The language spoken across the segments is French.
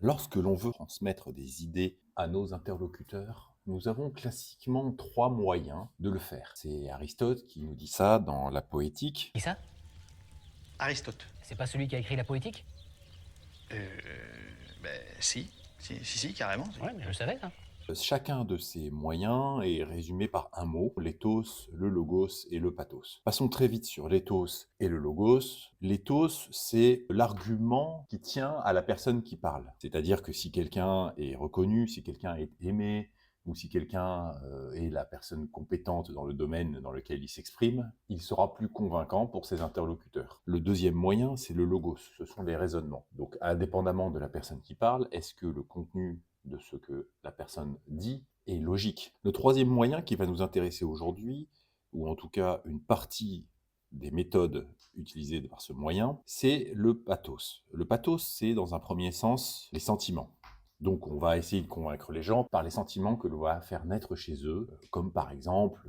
Lorsque l'on veut transmettre des idées à nos interlocuteurs, nous avons classiquement trois moyens de le faire. C'est Aristote qui nous dit ça dans la Poétique. Qui ça? Aristote. C'est pas celui qui a écrit la poétique? Si, carrément. Si. Ouais, mais je le savais, ça. Chacun de ces moyens est résumé par un mot, l'éthos, le logos et le pathos. Passons très vite sur l'éthos et le logos. L'éthos, c'est l'argument qui tient à la personne qui parle. C'est-à-dire que si quelqu'un est reconnu, si quelqu'un est aimé, ou si quelqu'un est la personne compétente dans le domaine dans lequel il s'exprime, il sera plus convaincant pour ses interlocuteurs. Le deuxième moyen, c'est le logos, ce sont les raisonnements. Donc, indépendamment de la personne qui parle, est-ce que le contenu de ce que la personne dit est logique? Le troisième moyen qui va nous intéresser aujourd'hui, ou en tout cas une partie des méthodes utilisées par ce moyen, c'est le pathos. Le pathos, c'est dans un premier sens les sentiments. Donc on va essayer de convaincre les gens par les sentiments que l'on va faire naître chez eux, comme par exemple,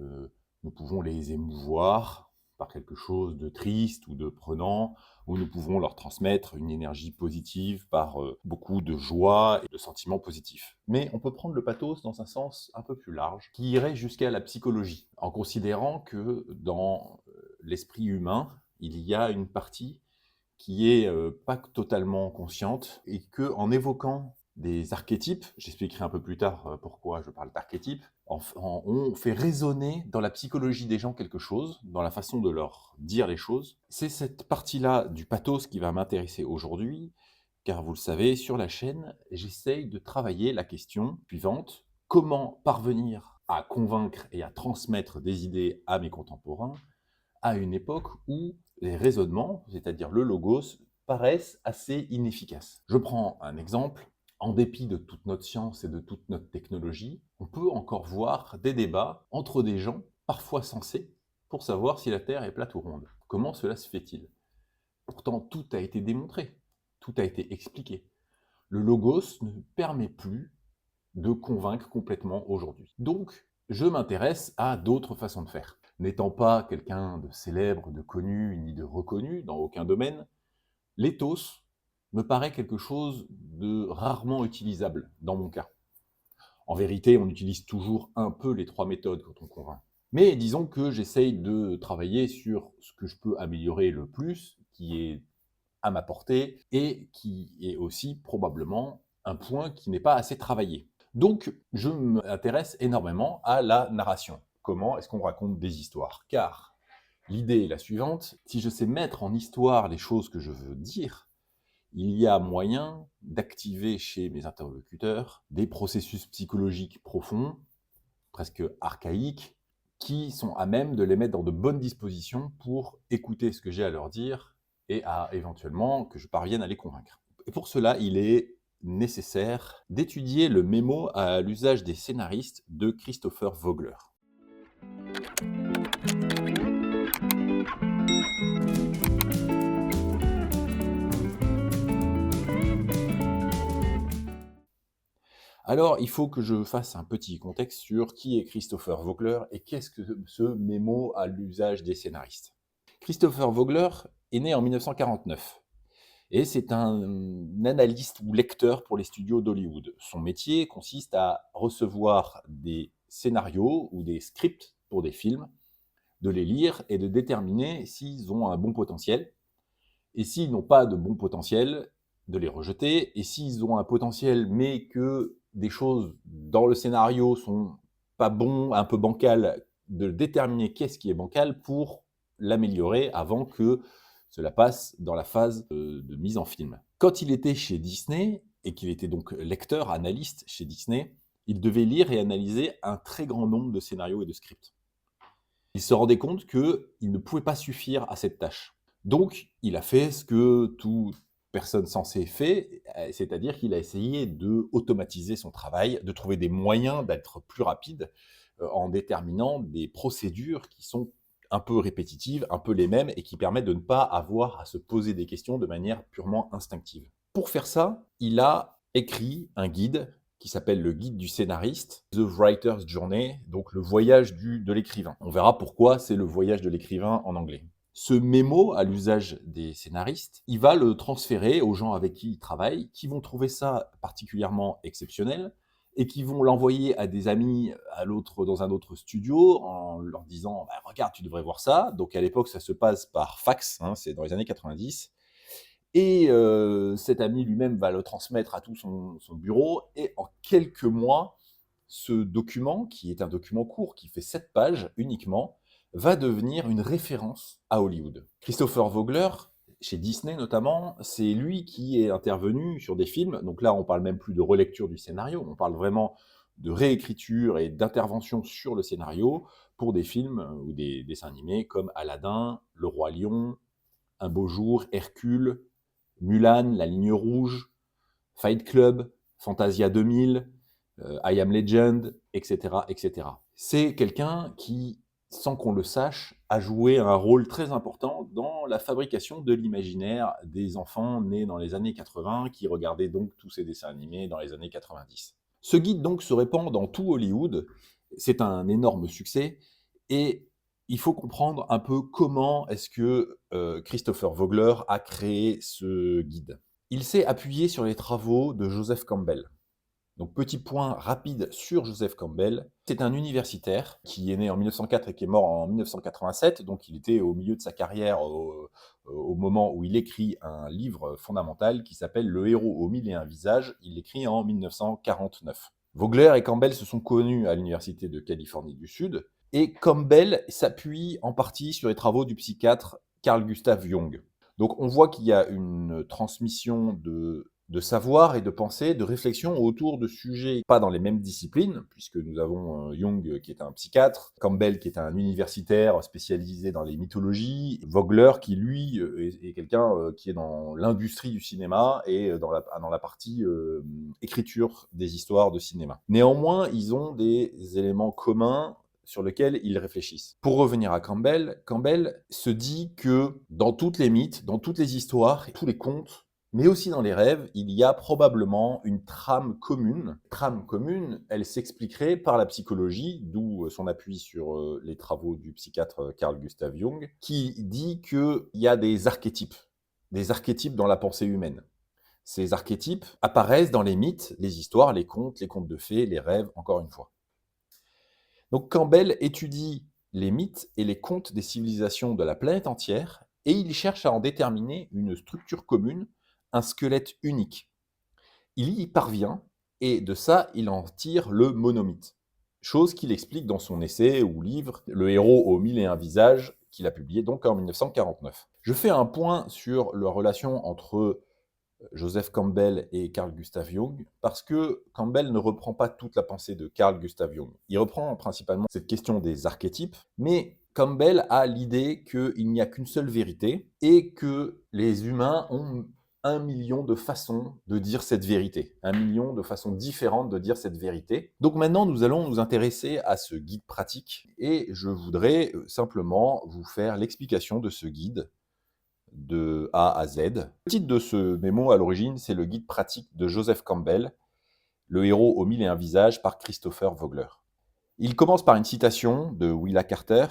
nous pouvons les émouvoir par quelque chose de triste ou de prenant, ou nous pouvons leur transmettre une énergie positive par beaucoup de joie et de sentiments positifs. Mais on peut prendre le pathos dans un sens un peu plus large, qui irait jusqu'à la psychologie, en considérant que dans l'esprit humain, il y a une partie qui est pas totalement consciente et que en évoquant des archétypes, j'expliquerai un peu plus tard pourquoi je parle d'archétypes, on fait résonner dans la psychologie des gens quelque chose, dans la façon de leur dire les choses. C'est cette partie-là du pathos qui va m'intéresser aujourd'hui, car vous le savez, sur la chaîne, j'essaye de travailler la question suivante: comment parvenir à convaincre et à transmettre des idées à mes contemporains à une époque où les raisonnements, c'est-à-dire le logos, paraissent assez inefficaces. Je prends un exemple. En dépit de toute notre science et de toute notre technologie, on peut encore voir des débats entre des gens, parfois sensés, pour savoir si la Terre est plate ou ronde. Comment cela se fait-il? Pourtant, tout a été démontré, tout a été expliqué. Le logos ne permet plus de convaincre complètement aujourd'hui. Donc, je m'intéresse à d'autres façons de faire. N'étant pas quelqu'un de célèbre, de connu, ni de reconnu dans aucun domaine, l'éthos me paraît quelque chose de rarement utilisable dans mon cas. En vérité, on utilise toujours un peu les trois méthodes quand on convainc. Mais disons que j'essaye de travailler sur ce que je peux améliorer le plus, qui est à ma portée, et qui est aussi probablement un point qui n'est pas assez travaillé. Donc, je m'intéresse énormément à la narration. Comment est-ce qu'on raconte des histoires? Car l'idée est la suivante: si je sais mettre en histoire les choses que je veux dire, il y a moyen d'activer chez mes interlocuteurs des processus psychologiques profonds, presque archaïques, qui sont à même de les mettre dans de bonnes dispositions pour écouter ce que j'ai à leur dire et à éventuellement que je parvienne à les convaincre. Et pour cela, il est nécessaire d'étudier le mémo à l'usage des scénaristes de Christopher Vogler. Alors, il faut que je fasse un petit contexte sur qui est Christopher Vogler et qu'est-ce que ce mémo à l'usage des scénaristes. Christopher Vogler est né en 1949 et c'est un analyste ou lecteur pour les studios d'Hollywood. Son métier consiste à recevoir des scénarios ou des scripts pour des films, de les lire et de déterminer s'ils ont un bon potentiel. Et s'ils n'ont pas de bon potentiel, de les rejeter. Et s'ils ont un potentiel, mais que des choses dans le scénario sont pas bons, un peu bancal, de déterminer qu'est-ce qui est bancal pour l'améliorer avant que cela passe dans la phase de mise en film. Quand il était chez Disney, et qu'il était donc lecteur, analyste chez Disney, il devait lire et analyser un très grand nombre de scénarios et de scripts. Il se rendait compte qu'il ne pouvait pas suffire à cette tâche. Donc, il a fait ce que toute personne censée fait, c'est-à-dire qu'il a essayé de automatiser son travail, de trouver des moyens d'être plus rapide en déterminant des procédures qui sont un peu répétitives, un peu les mêmes, et qui permettent de ne pas avoir à se poser des questions de manière purement instinctive. Pour faire ça, il a écrit un guide qui s'appelle le guide du scénariste, The Writer's Journey, donc le voyage de l'écrivain. On verra pourquoi c'est le voyage de l'écrivain en anglais. Ce mémo, à l'usage des scénaristes, il va le transférer aux gens avec qui il travaille, qui vont trouver ça particulièrement exceptionnel et qui vont l'envoyer à des amis dans un autre studio en leur disant bah, regarde, tu devrais voir ça. Donc à l'époque, ça se passe par fax, hein, c'est dans les années 90. Et cet ami lui-même va le transmettre à tout son bureau. Et en quelques mois, ce document, qui est un document court, qui fait 7 pages uniquement, va devenir une référence à Hollywood. Christopher Vogler, chez Disney notamment, c'est lui qui est intervenu sur des films. Donc là, on parle même plus de relecture du scénario, on parle vraiment de réécriture et d'intervention sur le scénario pour des films ou des dessins animés comme Aladdin, Le Roi Lion, Un beau jour, Hercule, Mulan, La Ligne rouge, Fight Club, Fantasia 2000, I Am Legend, etc., etc. C'est quelqu'un qui, sans qu'on le sache, a joué un rôle très important dans la fabrication de l'imaginaire des enfants nés dans les années 80, qui regardaient donc tous ces dessins animés dans les années 90. Ce guide donc se répand dans tout Hollywood, c'est un énorme succès, et il faut comprendre un peu comment est-ce que Christopher Vogler a créé ce guide. Il s'est appuyé sur les travaux de Joseph Campbell. Donc, petit point rapide sur Joseph Campbell. C'est un universitaire qui est né en 1904 et qui est mort en 1987. Donc, il était au milieu de sa carrière au moment où il écrit un livre fondamental qui s'appelle Le héros aux mille et un visages. Il l'écrit en 1949. Vogler et Campbell se sont connus à l'Université de Californie du Sud. Et Campbell s'appuie en partie sur les travaux du psychiatre Carl Gustav Jung. Donc on voit qu'il y a une transmission de savoir et de pensée, de réflexion autour de sujets pas dans les mêmes disciplines, puisque nous avons Jung qui est un psychiatre, Campbell qui est un universitaire spécialisé dans les mythologies, Vogler qui lui est quelqu'un qui est dans l'industrie du cinéma et dans la partie écriture des histoires de cinéma. Néanmoins, ils ont des éléments communs sur lequel ils réfléchissent. Pour revenir à Campbell, Campbell se dit que dans toutes les mythes, dans toutes les histoires, tous les contes, mais aussi dans les rêves, il y a probablement une trame commune. Trame commune, elle s'expliquerait par la psychologie, d'où son appui sur les travaux du psychiatre Carl Gustav Jung, qui dit qu'il y a des archétypes dans la pensée humaine. Ces archétypes apparaissent dans les mythes, les histoires, les contes de fées, les rêves, encore une fois. Donc Campbell étudie les mythes et les contes des civilisations de la planète entière et il cherche à en déterminer une structure commune, un squelette unique. Il y parvient et de ça, il en tire le monomythe, chose qu'il explique dans son essai ou livre Le héros aux mille et un visages qu'il a publié donc en 1949. Je fais un point sur la relation entre Joseph Campbell et Carl Gustav Jung, parce que Campbell ne reprend pas toute la pensée de Carl Gustav Jung. Il reprend principalement cette question des archétypes, mais Campbell a l'idée qu'il n'y a qu'une seule vérité et que les humains ont 1 million de façons de dire cette vérité, 1 million de façons différentes de dire cette vérité. Donc maintenant, nous allons nous intéresser à ce guide pratique et je voudrais simplement vous faire l'explication de ce guide de A à Z. Le titre de ce mémo à l'origine, c'est le guide pratique de Joseph Campbell, Le héros aux mille et un visages par Christopher Vogler. Il commence par une citation de Willa Carter.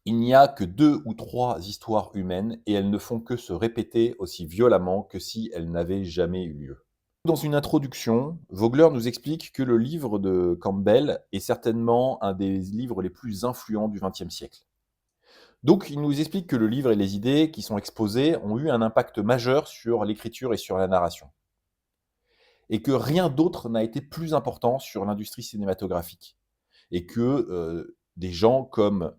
Il n'y a que 2 ou 3 histoires humaines et elles ne font que se répéter aussi violemment que si elles n'avaient jamais eu lieu. Dans une introduction, Vogler nous explique que le livre de Campbell est certainement un des livres les plus influents du XXe siècle. Donc, il nous explique que le livre et les idées qui sont exposées ont eu un impact majeur sur l'écriture et sur la narration. Et que rien d'autre n'a été plus important sur l'industrie cinématographique. Et que des gens comme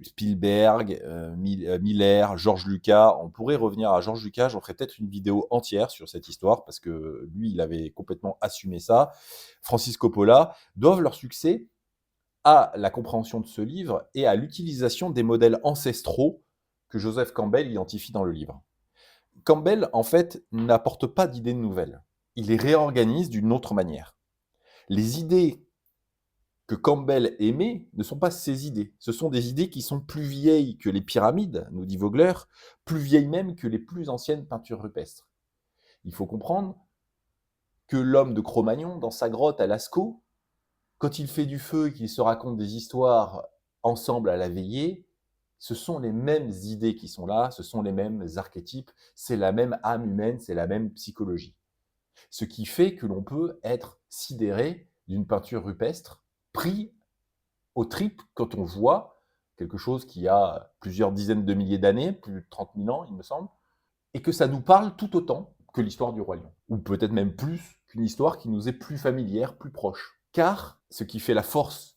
Spielberg, Miller, George Lucas, on pourrait revenir à George Lucas, j'en ferai peut-être une vidéo entière sur cette histoire, parce que lui, il avait complètement assumé ça. Francis Coppola, doivent leur succès à la compréhension de ce livre et à l'utilisation des modèles ancestraux que Joseph Campbell identifie dans le livre. Campbell, en fait, n'apporte pas d'idées nouvelles. Il les réorganise d'une autre manière. Les idées que Campbell émet ne sont pas ses idées. Ce sont des idées qui sont plus vieilles que les pyramides, nous dit Vogler, plus vieilles même que les plus anciennes peintures rupestres. Il faut comprendre que l'homme de Cro-Magnon, dans sa grotte à Lascaux, quand il fait du feu et qu'il se raconte des histoires ensemble à la veillée, Ce sont les mêmes idées qui sont là, ce sont les mêmes archétypes, c'est la même âme humaine, c'est la même psychologie. Ce qui fait que l'on peut être sidéré d'une peinture rupestre, pris aux tripes quand on voit quelque chose qui a plusieurs dizaines de milliers d'années, plus de 30 000 ans, il me semble, et que ça nous parle tout autant que l'histoire du Roi Lion. Ou peut-être même plus qu'une histoire qui nous est plus familière, plus proche. Car ce qui fait la force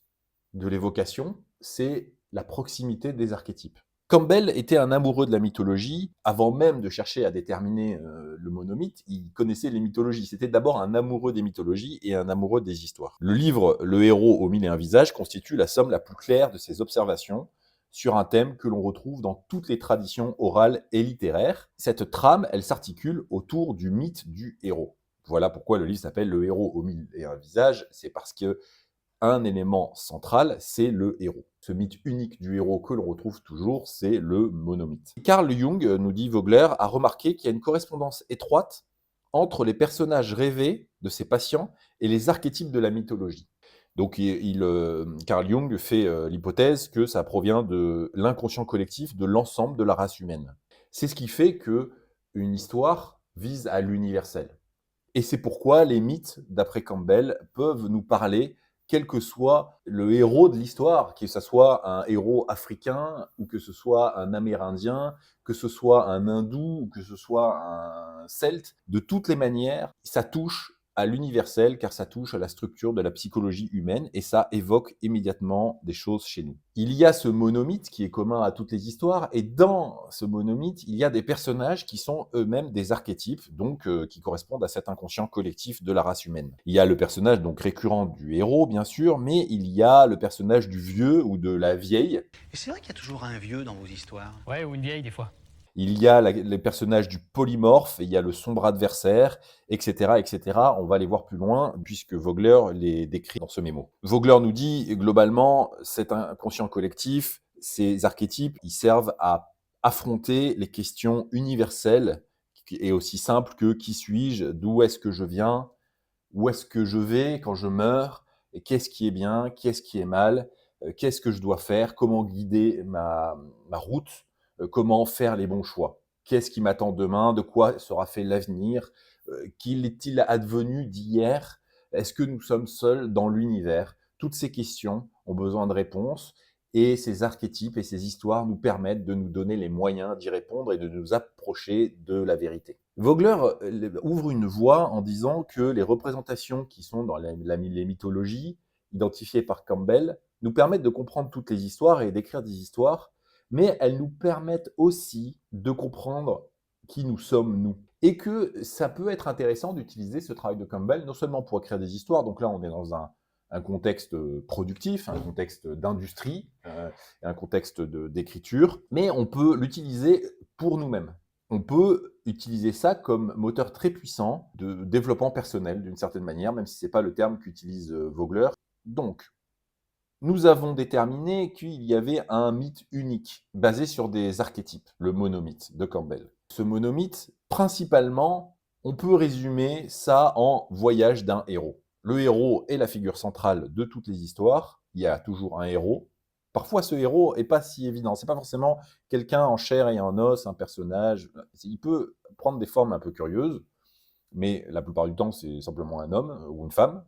de l'évocation, c'est la proximité des archétypes. Campbell était un amoureux de la mythologie. Avant même de chercher à déterminer le monomythe, il connaissait les mythologies. C'était d'abord un amoureux des mythologies et un amoureux des histoires. Le livre Le héros aux mille et un visages constitue la somme la plus claire de ses observations sur un thème que l'on retrouve dans toutes les traditions orales et littéraires. Cette trame, elle s'articule autour du mythe du héros. Voilà pourquoi le livre s'appelle Le héros aux mille et un visages. C'est parce que un élément central, c'est le héros. Ce mythe unique du héros que l'on retrouve toujours, c'est le monomythe. Carl Jung, nous dit Vogler, a remarqué qu'il y a une correspondance étroite entre les personnages rêvés de ses patients et les archétypes de la mythologie. Donc Carl Jung fait l'hypothèse que ça provient de l'inconscient collectif de l'ensemble de la race humaine. C'est ce qui fait qu'une histoire vise à l'universel. Et c'est pourquoi les mythes, d'après Campbell, peuvent nous parler quel que soit le héros de l'histoire, que ce soit un héros africain, ou que ce soit un amérindien, que ce soit un hindou, ou que ce soit un celte, de toutes les manières, ça touche à l'universel, car ça touche à la structure de la psychologie humaine, et ça évoque immédiatement des choses chez nous. Il y a ce monomythe qui est commun à toutes les histoires, et dans ce monomythe, il y a des personnages qui sont eux-mêmes des archétypes, donc qui correspondent à cet inconscient collectif de la race humaine. Il y a le personnage donc récurrent du héros, bien sûr, mais il y a le personnage du vieux ou de la vieille. Et c'est vrai qu'il y a toujours un vieux dans vos histoires. Ouais, ou une vieille, des fois. Il y a les personnages du polymorphe, et il y a le sombre adversaire, etc., etc. On va les voir plus loin, puisque Vogler les décrit dans ce mémo. Vogler nous dit, globalement, cet inconscient collectif, ces archétypes, ils servent à affronter les questions universelles, et aussi simples que qui suis-je, d'où est-ce que je viens, où est-ce que je vais quand je meurs, et qu'est-ce qui est bien, qu'est-ce qui est mal, qu'est-ce que je dois faire, comment guider ma route, comment faire les bons choix. Qu'est-ce qui m'attend demain, de quoi sera fait l'avenir, qu'il est-il advenu d'hier, est-ce que nous sommes seuls dans l'univers. Toutes ces questions ont besoin de réponses, et ces archétypes et ces histoires nous permettent de nous donner les moyens d'y répondre et de nous approcher de la vérité. Vogler ouvre une voie en disant que les représentations qui sont dans les mythologies, identifiées par Campbell, nous permettent de comprendre toutes les histoires et d'écrire des histoires, mais elles nous permettent aussi de comprendre qui nous sommes, nous. Et que ça peut être intéressant d'utiliser ce travail de Campbell, non seulement pour écrire des histoires, donc là on est dans un contexte productif, un contexte d'industrie, un contexte d'écriture, mais on peut l'utiliser pour nous-mêmes. On peut utiliser ça comme moteur très puissant de développement personnel, d'une certaine manière, même si ce n'est pas le terme qu'utilise Vogler. Donc, nous avons déterminé qu'il y avait un mythe unique, basé sur des archétypes, le monomythe de Campbell. Ce monomythe, principalement, on peut résumer ça en voyage d'un héros. Le héros est la figure centrale de toutes les histoires. Il y a toujours un héros. Parfois, ce héros n'est pas si évident. Ce n'est pas forcément quelqu'un en chair et en os, un personnage. Il peut prendre des formes un peu curieuses, mais la plupart du temps, c'est simplement un homme ou une femme.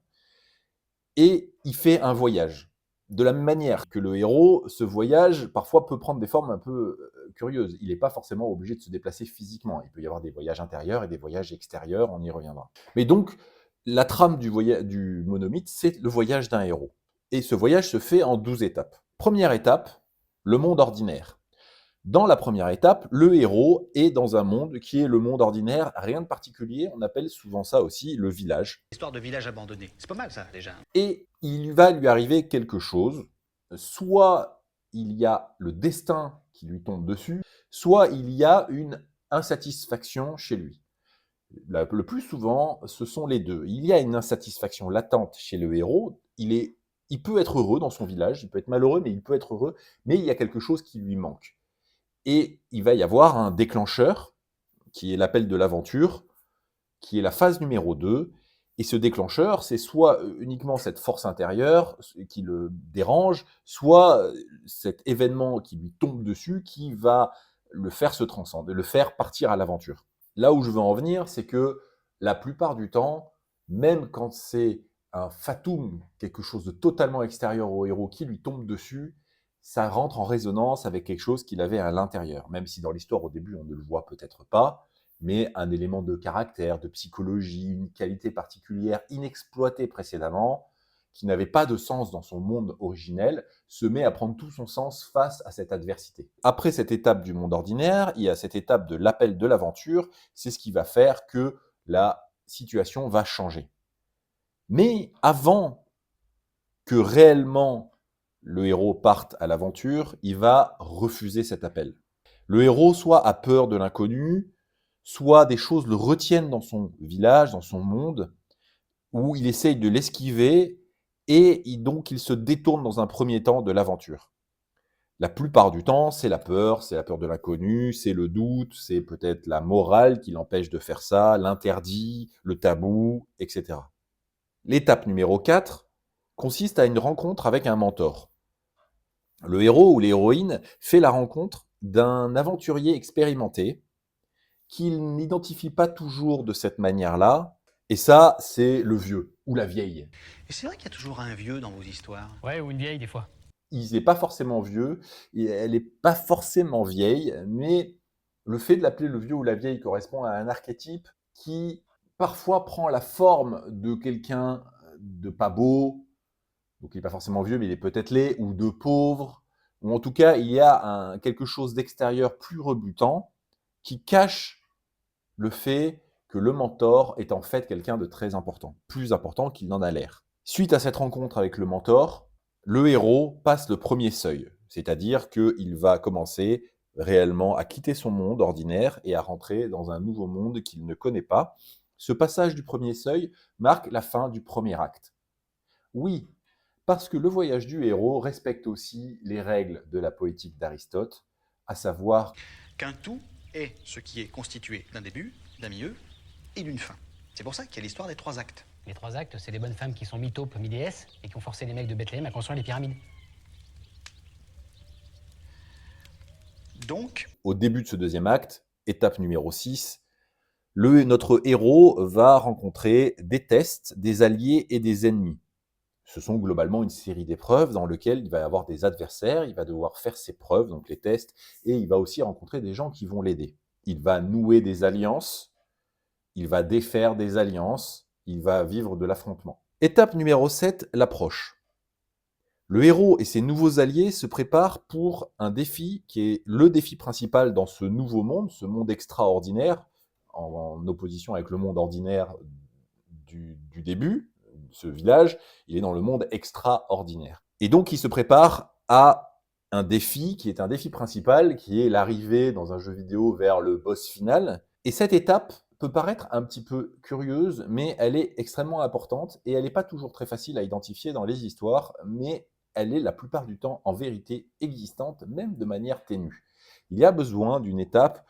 Et il fait un voyage. De la même manière que le héros, ce voyage, parfois, peut prendre des formes un peu curieuses. Il n'est pas forcément obligé de se déplacer physiquement. Il peut y avoir des voyages intérieurs et des voyages extérieurs, on y reviendra. Mais donc, la trame du monomythe, c'est le voyage d'un héros. Et ce voyage se fait en 12 étapes. Première étape, le monde ordinaire. Dans la première étape, le héros est dans un monde qui est le monde ordinaire, rien de particulier. On appelle souvent ça aussi le village. Histoire de village abandonné. C'est pas mal ça déjà. Et il va lui arriver quelque chose. Soit il y a le destin qui lui tombe dessus, soit il y a une insatisfaction chez lui. Le plus souvent, ce sont les deux. Il y a une insatisfaction latente chez le héros. Il peut être heureux dans son village, il peut être malheureux, mais il peut être heureux, mais il y a quelque chose qui lui manque. Et il va y avoir un déclencheur, qui est l'appel de l'aventure, qui est la phase numéro 2, Et ce déclencheur, c'est soit uniquement cette force intérieure qui le dérange, soit cet événement qui lui tombe dessus qui va le faire se transcender, le faire partir à l'aventure. Là où je veux en venir, c'est que la plupart du temps, même quand c'est un fatum, quelque chose de totalement extérieur au héros qui lui tombe dessus, ça rentre en résonance avec quelque chose qu'il avait à l'intérieur. Même si dans l'histoire, au début, on ne le voit peut-être pas, mais un élément de caractère, de psychologie, une qualité particulière inexploitée précédemment, qui n'avait pas de sens dans son monde originel, se met à prendre tout son sens face à cette adversité. Après cette étape du monde ordinaire, il y a cette étape de l'appel de l'aventure, c'est ce qui va faire que la situation va changer. Mais avant que réellement le héros parte à l'aventure, il va refuser cet appel. Le héros soit a peur de l'inconnu, soit des choses le retiennent dans son village, dans son monde, où il essaye de l'esquiver et donc il se détourne dans un premier temps de l'aventure. La plupart du temps, c'est la peur de l'inconnu, c'est le doute, c'est peut-être la morale qui l'empêche de faire ça, l'interdit, le tabou, etc. L'étape numéro 4 consiste à une rencontre avec un mentor. Le héros ou l'héroïne fait la rencontre d'un aventurier expérimenté qu'il n'identifie pas toujours de cette manière-là, et ça, c'est le vieux ou la vieille. Et c'est vrai qu'il y a toujours un vieux dans vos histoires. Ouais, ou une vieille, des fois. Il n'est pas forcément vieux, et elle n'est pas forcément vieille, mais le fait de l'appeler le vieux ou la vieille correspond à un archétype qui parfois prend la forme de quelqu'un de pas beau, donc il n'est pas forcément vieux, mais il est peut-être laid, ou de pauvre, ou en tout cas, il y a quelque chose d'extérieur plus rebutant qui cache le fait que le mentor est en fait quelqu'un de très important, plus important qu'il n'en a l'air. Suite à cette rencontre avec le mentor, le héros passe le premier seuil, c'est-à-dire qu'il va commencer réellement à quitter son monde ordinaire et à rentrer dans un nouveau monde qu'il ne connaît pas. Ce passage du premier seuil marque la fin du premier acte. Oui, parce que le voyage du héros respecte aussi les règles de la poétique d'Aristote, à savoir Qu'un tout est ce qui est constitué d'un début, d'un milieu et d'une fin. C'est pour ça qu'il y a l'histoire des 3 actes. Les 3 actes, c'est des bonnes femmes qui sont mi-taupes, mi-déesses et qui ont forcé les mecs de Bethléem à construire les pyramides. Donc, au début de ce deuxième acte, étape numéro 6, notre héros va rencontrer des tests, des alliés et des ennemis. Ce sont globalement une série d'épreuves dans lesquelles il va y avoir des adversaires, il va devoir faire ses preuves, donc les tests, et il va aussi rencontrer des gens qui vont l'aider. Il va nouer des alliances, il va défaire des alliances, il va vivre de l'affrontement. Étape numéro 7, l'approche. Le héros et ses nouveaux alliés se préparent pour un défi qui est le défi principal dans ce nouveau monde, ce monde extraordinaire, en opposition avec le monde ordinaire du début, ce village, il est dans le monde extraordinaire. Et donc, il se prépare à un défi qui est un défi principal, qui est l'arrivée dans un jeu vidéo vers le boss final. Et cette étape peut paraître un petit peu curieuse, mais elle est extrêmement importante et elle n'est pas toujours très facile à identifier dans les histoires, mais elle est la plupart du temps en vérité existante, même de manière ténue. Il y a besoin d'une étape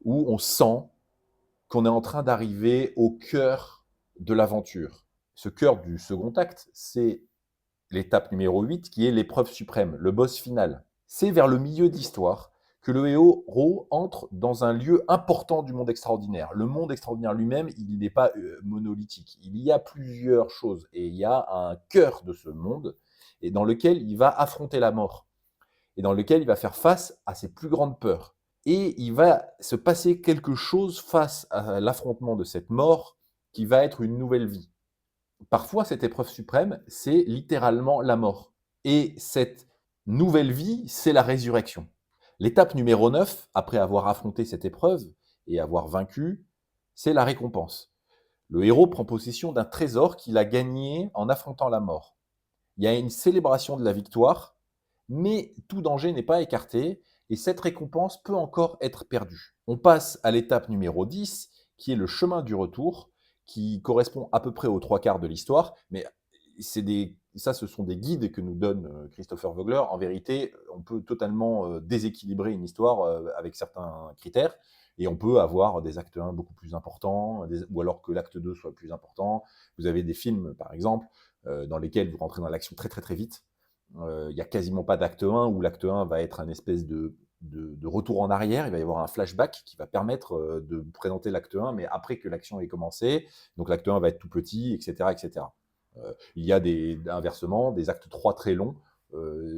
où on sent qu'on est en train d'arriver au cœur de l'aventure. Ce cœur du second acte, c'est l'étape numéro 8, qui est l'épreuve suprême, le boss final. C'est vers le milieu de l'histoire que le héros entre dans un lieu important du monde extraordinaire. Le monde extraordinaire lui-même, il n'est pas monolithique. Il y a plusieurs choses et il y a un cœur de ce monde et dans lequel il va affronter la mort et dans lequel il va faire face à ses plus grandes peurs. Et il va se passer quelque chose face à l'affrontement de cette mort qui va être une nouvelle vie. Parfois, cette épreuve suprême, c'est littéralement la mort. Et cette nouvelle vie, c'est la résurrection. L'étape numéro 9, après avoir affronté cette épreuve et avoir vaincu, c'est la récompense. Le héros prend possession d'un trésor qu'il a gagné en affrontant la mort. Il y a une célébration de la victoire, mais tout danger n'est pas écarté et cette récompense peut encore être perdue. On passe à l'étape numéro 10, qui est le chemin du retour, qui correspond à peu près aux 3/4 de l'histoire, mais ça, ce sont des guides que nous donne Christopher Vogler. En vérité, on peut totalement déséquilibrer une histoire avec certains critères. Et on peut avoir des actes 1 beaucoup plus importants, ou alors que l'acte 2 soit plus important. Vous avez des films, par exemple, dans lesquels vous rentrez dans l'action très très très vite. Il n'y a quasiment pas d'acte 1, où l'acte 1 va être un espèce de retour en arrière. Il va y avoir un flashback qui va permettre de présenter l'acte 1, mais après que l'action ait commencé. Donc l'acte 1 va être tout petit, etc. etc. Il y a inversement des actes 3 très longs.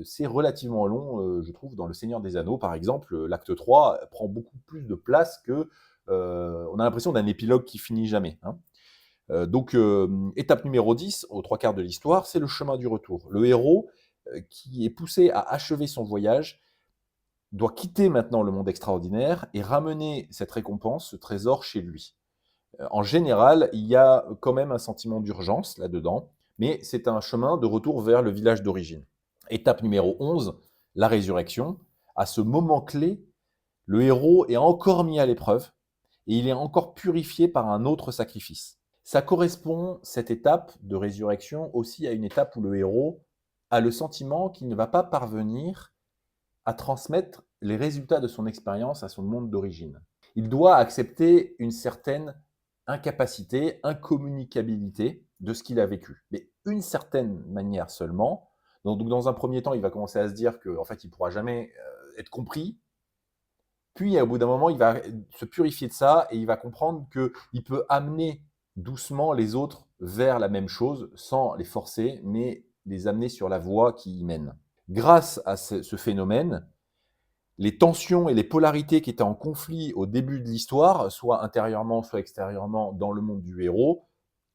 C'est relativement long, je trouve, dans Le Seigneur des Anneaux, par exemple. L'acte 3 prend beaucoup plus de place que... on a l'impression d'un épilogue qui finit jamais. Hein. Donc, étape numéro 10, aux 3/4 de l'histoire, c'est le chemin du retour. Le héros, qui est poussé à achever son voyage, doit quitter maintenant le monde extraordinaire et ramener cette récompense, ce trésor, chez lui. En général, il y a quand même un sentiment d'urgence là-dedans, mais c'est un chemin de retour vers le village d'origine. Étape numéro 11, la résurrection. À ce moment clé, le héros est encore mis à l'épreuve et il est encore purifié par un autre sacrifice. Ça correspond, cette étape de résurrection, aussi à une étape où le héros a le sentiment qu'il ne va pas parvenir à transmettre les résultats de son expérience à son monde d'origine. Il doit accepter une certaine incapacité, incommunicabilité de ce qu'il a vécu. Mais une certaine manière seulement. Donc dans un premier temps, il va commencer à se dire qu'en fait, il ne pourra jamais être compris. Puis, au bout d'un moment, il va se purifier de ça et il va comprendre qu'il peut amener doucement les autres vers la même chose, sans les forcer, mais les amener sur la voie qui y mène. Grâce à ce phénomène, les tensions et les polarités qui étaient en conflit au début de l'histoire, soit intérieurement, soit extérieurement, dans le monde du héros,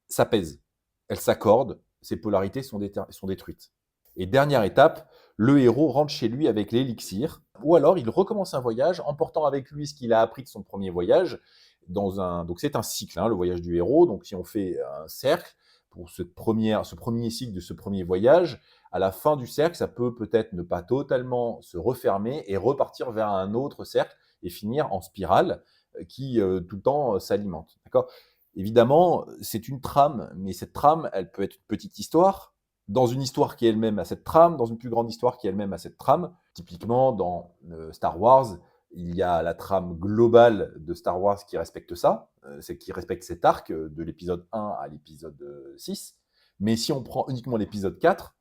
s'apaisent. Elles s'accordent, ces polarités sont détruites. Et dernière étape, le héros rentre chez lui avec l'élixir, ou alors il recommence un voyage en portant avec lui ce qu'il a appris de son premier voyage. Donc c'est un cycle, hein, le voyage du héros. Donc si on fait un cercle pour ce premier cycle de ce premier voyage, à la fin du cercle, ça peut peut-être ne pas totalement se refermer et repartir vers un autre cercle et finir en spirale qui tout le temps s'alimente. D'accord ? Évidemment, c'est une trame, mais cette trame, elle peut être une petite histoire, dans une histoire qui elle-même a cette trame, dans une plus grande histoire qui elle-même a cette trame. Typiquement, dans Star Wars, il y a la trame globale de Star Wars qui respecte ça, c'est qui respecte cet arc de l'épisode 1 à l'épisode 6. Mais si on prend uniquement l'épisode 4,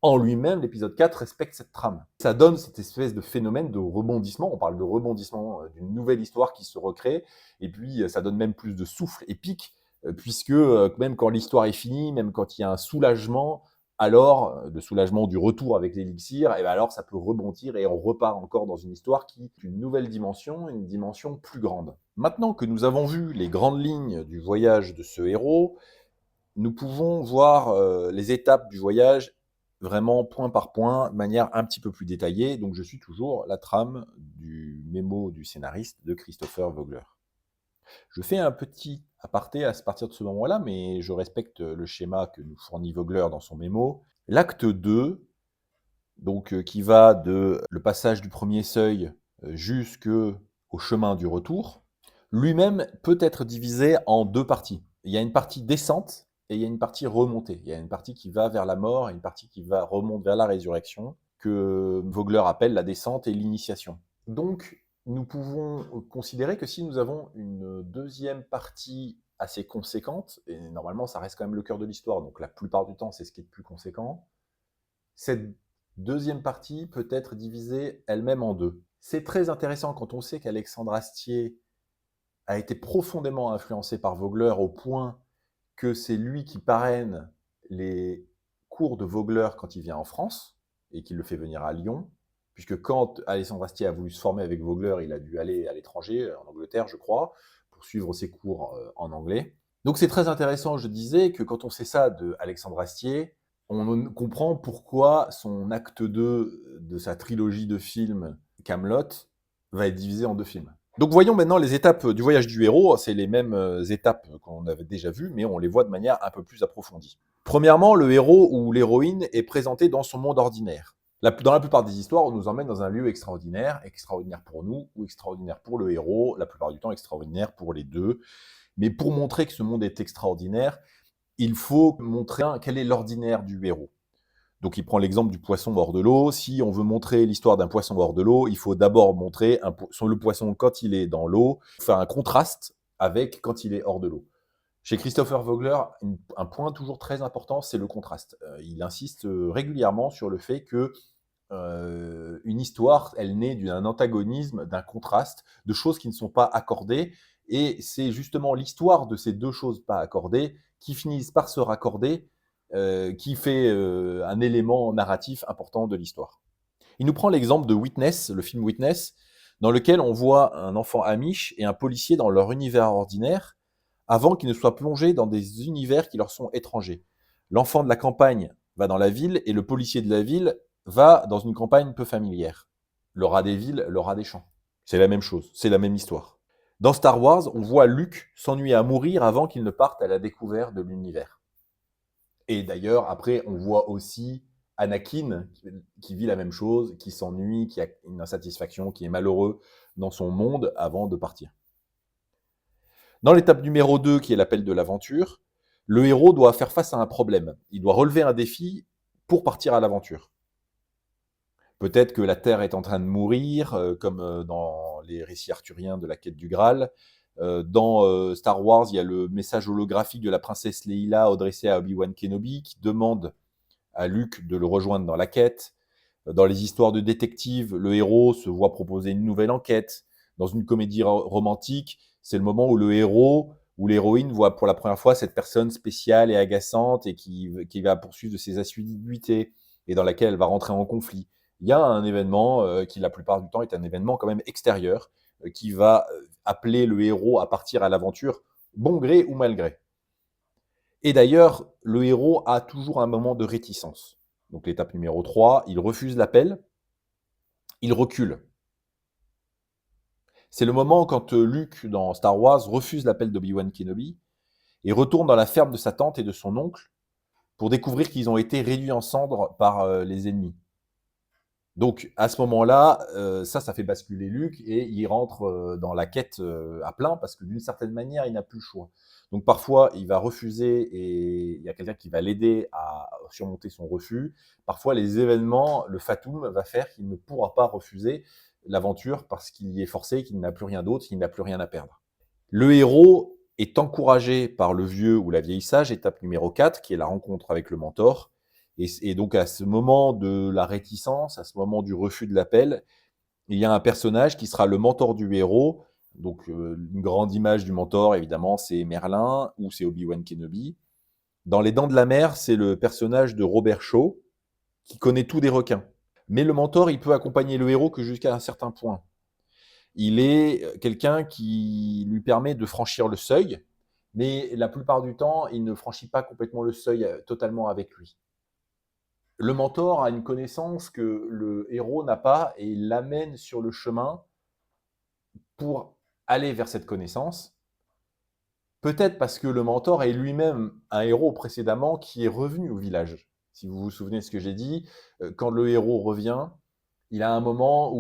en lui-même, l'épisode 4 respecte cette trame. Ça donne cette espèce de phénomène de rebondissement. On parle de rebondissement d'une nouvelle histoire qui se recrée. Et puis, ça donne même plus de souffle épique, puisque même quand l'histoire est finie, même quand il y a un soulagement, alors, de soulagement du retour avec l'élixir, et bien alors ça peut rebondir et on repart encore dans une histoire qui est une nouvelle dimension, une dimension plus grande. Maintenant que nous avons vu les grandes lignes du voyage de ce héros, nous pouvons voir les étapes du voyage vraiment point par point, de manière un petit peu plus détaillée. Donc je suis toujours la trame du mémo du scénariste de Christopher Vogler. Je fais un petit aparté à partir de ce moment-là, mais je respecte le schéma que nous fournit Vogler dans son mémo. L'acte 2, donc, qui va de le passage du premier seuil jusqu'au chemin du retour, lui-même peut être divisé en deux parties. Il y a une partie descente et il y a une partie remontée. Il y a une partie qui va vers la mort et une partie qui remonte vers la résurrection, que Vogler appelle la descente et l'initiation. Donc, nous pouvons considérer que si nous avons une deuxième partie assez conséquente, et normalement ça reste quand même le cœur de l'histoire, donc la plupart du temps c'est ce qui est le plus conséquent, cette deuxième partie peut être divisée elle-même en deux. C'est très intéressant quand on sait qu'Alexandre Astier a été profondément influencé par Vogler au point que c'est lui qui parraine les cours de Vogler quand il vient en France et qu'il le fait venir à Lyon, puisque quand Alexandre Astier a voulu se former avec Vogler, il a dû aller à l'étranger, en Angleterre, je crois, pour suivre ses cours en anglais. Donc c'est très intéressant, je disais, que quand on sait ça de Alexandre Astier, on comprend pourquoi son acte 2 de sa trilogie de films Kaamelott va être divisé en deux films. Donc voyons maintenant les étapes du voyage du héros. C'est les mêmes étapes qu'on avait déjà vues, mais on les voit de manière un peu plus approfondie. Premièrement, le héros ou l'héroïne est présenté dans son monde ordinaire. Dans la plupart des histoires, on nous emmène dans un lieu extraordinaire pour nous ou extraordinaire pour le héros, la plupart du temps extraordinaire pour les deux. Mais pour montrer que ce monde est extraordinaire, il faut montrer quel est l'ordinaire du héros. Donc il prend l'exemple du poisson hors de l'eau. Si on veut montrer l'histoire d'un poisson hors de l'eau, il faut d'abord montrer le poisson quand il est dans l'eau, faire un contraste avec quand il est hors de l'eau. Chez Christopher Vogler, un point toujours très important, c'est le contraste. Il insiste régulièrement sur le fait que une histoire, elle naît d'un antagonisme, d'un contraste, de choses qui ne sont pas accordées. Et c'est justement l'histoire de ces deux choses pas accordées qui finissent par se raccorder, qui fait un élément narratif important de l'histoire. Il nous prend l'exemple de Witness, le film Witness, dans lequel on voit un enfant amish et un policier dans leur univers ordinaire, avant qu'ils ne soient plongés dans des univers qui leur sont étrangers. L'enfant de la campagne va dans la ville et le policier de la ville va dans une campagne peu familière. Le rat des villes, le rat des champs. C'est la même chose, c'est la même histoire. Dans Star Wars, on voit Luke s'ennuyer à mourir avant qu'il ne parte à la découverte de l'univers. Et d'ailleurs, après, on voit aussi Anakin qui vit la même chose, qui s'ennuie, qui a une insatisfaction, qui est malheureux dans son monde avant de partir. Dans l'étape numéro 2, qui est l'appel de l'aventure, le héros doit faire face à un problème. Il doit relever un défi pour partir à l'aventure. Peut-être que la Terre est en train de mourir, comme dans les récits arthuriens de la quête du Graal. Dans Star Wars, il y a le message holographique de la princesse Leila adressé à Obi-Wan Kenobi qui demande à Luke de le rejoindre dans la quête. Dans les histoires de détectives, le héros se voit proposer une nouvelle enquête. Dans une comédie romantique, c'est le moment où le héros ou l'héroïne voit pour la première fois cette personne spéciale et agaçante et qui va poursuivre de ses assiduités et dans laquelle elle va rentrer en conflit. Il y a un événement qui, la plupart du temps, est un événement quand même extérieur qui va appeler le héros à partir à l'aventure, bon gré ou mal gré. Et d'ailleurs, le héros a toujours un moment de réticence. Donc l'étape numéro 3, il refuse l'appel, il recule. C'est le moment quand Luke, dans Star Wars, refuse l'appel d'Obi-Wan Kenobi et retourne dans la ferme de sa tante et de son oncle pour découvrir qu'ils ont été réduits en cendres par les ennemis. Donc, à ce moment-là, ça fait basculer Luke et il rentre dans la quête à plein parce que d'une certaine manière, il n'a plus le choix. Donc, parfois, il va refuser et il y a quelqu'un qui va l'aider à surmonter son refus. Parfois, les événements, le fatum va faire qu'il ne pourra pas refuser l'aventure parce qu'il y est forcé, qu'il n'a plus rien d'autre, qu'il n'a plus rien à perdre. Le héros est encouragé par le vieux ou la vieille sage, étape numéro 4, qui est la rencontre avec le mentor. Et donc, à ce moment de la réticence, à ce moment du refus de l'appel, il y a un personnage qui sera le mentor du héros. Donc, une grande image du mentor, évidemment, c'est Merlin ou c'est Obi-Wan Kenobi. Dans Les Dents de la Mer, c'est le personnage de Robert Shaw, qui connaît tout des requins. Mais le mentor, il peut accompagner le héros que jusqu'à un certain point. Il est quelqu'un qui lui permet de franchir le seuil, mais la plupart du temps, il ne franchit pas complètement le seuil totalement avec lui. Le mentor a une connaissance que le héros n'a pas et il l'amène sur le chemin pour aller vers cette connaissance. Peut-être parce que le mentor est lui-même un héros précédemment qui est revenu au village. Si vous vous souvenez de ce que j'ai dit, quand le héros revient, il a un moment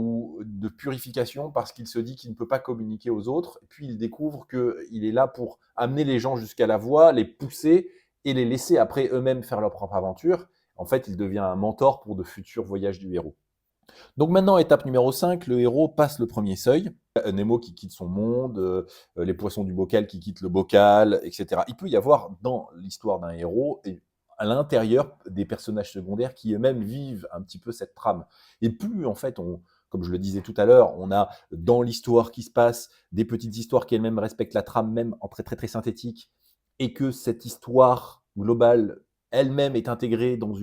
de purification parce qu'il se dit qu'il ne peut pas communiquer aux autres. Puis il découvre qu'il est là pour amener les gens jusqu'à la voie, les pousser et les laisser après eux-mêmes faire leur propre aventure. En fait, il devient un mentor pour de futurs voyages du héros. Donc maintenant, étape numéro 5, le héros passe le premier seuil. Nemo qui quitte son monde, les poissons du bocal qui quittent le bocal, etc. Il peut y avoir dans l'histoire d'un héros, et à l'intérieur, des personnages secondaires qui eux-mêmes vivent un petit peu cette trame. Et plus, en fait, comme je le disais tout à l'heure, on a dans l'histoire qui se passe des petites histoires qui elles-mêmes respectent la trame même en très très très synthétique, et que cette histoire globale elle-même est intégrée dans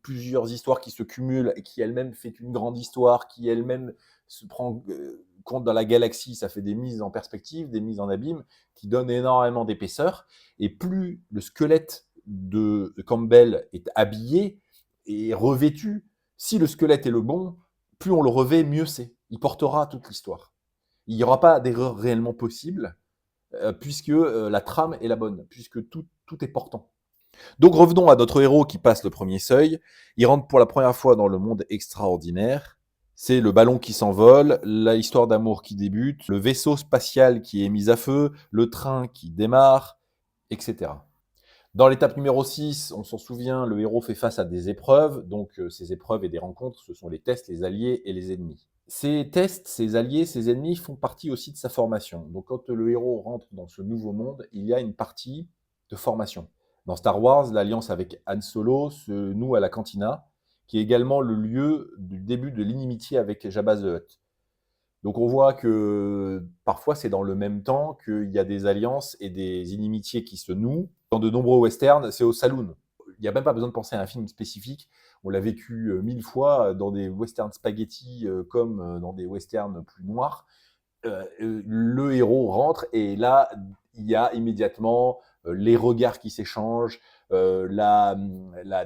plusieurs histoires qui se cumulent et qui elle-même fait une grande histoire, qui elle-même se prend compte dans la galaxie, ça fait des mises en perspective, des mises en abîme, qui donnent énormément d'épaisseur. Et plus le squelette de Campbell est habillé et revêtu, si le squelette est le bon, plus on le revêt, mieux c'est. Il portera toute l'histoire. Il n'y aura pas d'erreur réellement possible, puisque la trame est la bonne, puisque tout est portant. Donc revenons à notre héros qui passe le premier seuil. Il rentre pour la première fois dans le monde extraordinaire. C'est le ballon qui s'envole, l'histoire d'amour qui débute, le vaisseau spatial qui est mis à feu, le train qui démarre, etc. Dans l'étape numéro 6, on s'en souvient, le héros fait face à des épreuves. Donc, ces épreuves et des rencontres, ce sont les tests, les alliés et les ennemis. Ces tests, ces alliés, ces ennemis font partie aussi de sa formation. Donc, quand le héros rentre dans ce nouveau monde, il y a une partie de formation. Dans Star Wars, l'alliance avec Han Solo se noue à la Cantina, qui est également le lieu du début de l'inimitié avec Jabba the Hutt. Donc on voit que parfois c'est dans le même temps qu'il y a des alliances et des inimitiés qui se nouent. Dans de nombreux westerns, c'est au saloon. Il n'y a même pas besoin de penser à un film spécifique. On l'a vécu 1000 fois dans des westerns spaghetti comme dans des westerns plus noirs. Le héros rentre et là, il y a immédiatement les regards qui s'échangent, la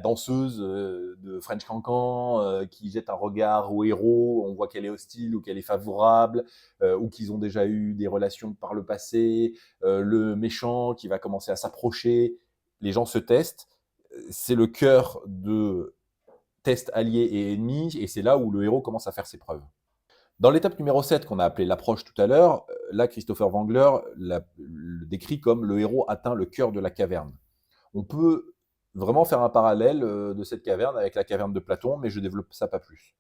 danseuse de French Cancan qui jette un regard au héros, on voit qu'elle est hostile ou qu'elle est favorable, ou qu'ils ont déjà eu des relations par le passé, le méchant qui va commencer à s'approcher, les gens se testent, c'est le cœur de tests alliés et ennemis, et c'est là où le héros commence à faire ses preuves. Dans l'étape numéro 7, qu'on a appelée l'approche tout à l'heure, là, Christopher Wangler le décrit comme le héros atteint le cœur de la caverne. On peut vraiment faire un parallèle de cette caverne avec la caverne de Platon, mais je développe ça pas plus.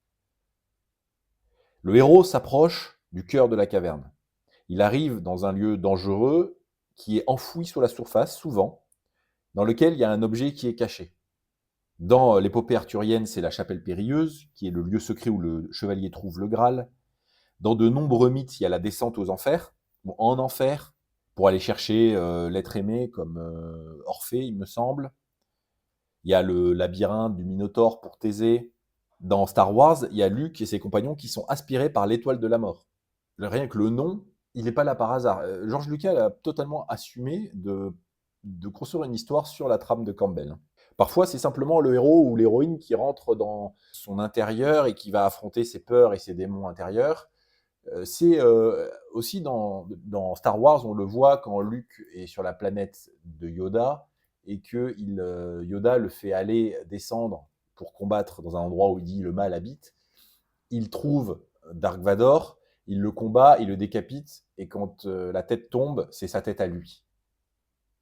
Le héros s'approche du cœur de la caverne. Il arrive dans un lieu dangereux qui est enfoui sous la surface, souvent, dans lequel il y a un objet qui est caché. Dans l'épopée arthurienne, c'est la chapelle périlleuse, qui est le lieu secret où le chevalier trouve le Graal. Dans de nombreux mythes, il y a la descente aux enfers, en enfer, pour aller chercher l'être aimé, comme Orphée, il me semble. Il y a le labyrinthe du Minotaure pour Thésée. Dans Star Wars, il y a Luke et ses compagnons qui sont aspirés par l'étoile de la mort. Rien que le nom, il n'est pas là par hasard. George Lucas a totalement assumé de construire une histoire sur la trame de Campbell. Parfois, c'est simplement le héros ou l'héroïne qui rentre dans son intérieur et qui va affronter ses peurs et ses démons intérieurs. C'est aussi dans Star Wars, on le voit quand Luke est sur la planète de Yoda et que Yoda le fait aller descendre pour combattre dans un endroit où il dit le mal habite. Il trouve Dark Vador, il le combat, il le décapite, et quand la tête tombe, c'est sa tête à lui.